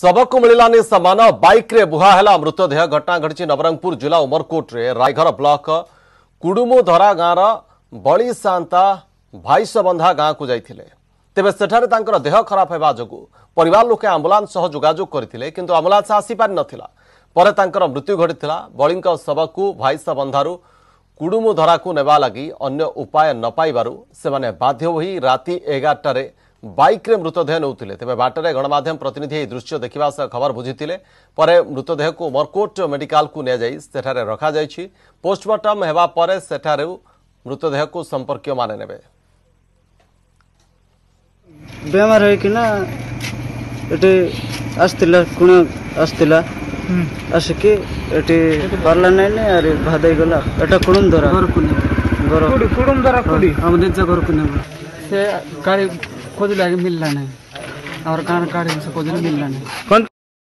शव को मिलानी समान बाइक रे बुहाहेला मृतदेह घटना घटी नवरंगपुर जिला उमरकोट रे रायघर ब्लॉक कुडुमुधरा गाँव बड़ी सांता भाईसबंधा गाँव को जाइथिले। तेबे सेठारे तांकर देह खराब हेबा जोगु परिवार लोके आंबुलांस सह जोगाजोग करथिले किंतु आंबुलांस आसी पारि नथिला। परे तांकर मृत्यु घटिथिला। बळींक शव को भाईसबंधारु कुडुमुधरा को नेबा लागि अन्य उपाय न पाइबारु सेमाने बाध्य होई राति 11टारे बाइक रे मृतदेह नौथिले। तेबे बाटरे गणमाध्यम प्रतिनिधि ए दृश्य देखिबा सह खबर बुझिथिले। परे मृतदेह को उमरकोट मेडिकल को ने जाई सेठारे रखा जायछि। पोस्टमार्टम हेबा परे सेठारे मृतदेह को संपर्क माने नेबे। बेमार है कि ना एटे आस्तिला कुण आस्तिला आसिके एटे पारला नै नै अरे भादै गला एटा कुडुम धरा घर कुडुम धरा कुडी हम देजा घर कुने से गाड़ी खोज लागे मिलला नहीं और गाड़ी से खोज मिलला नहीं।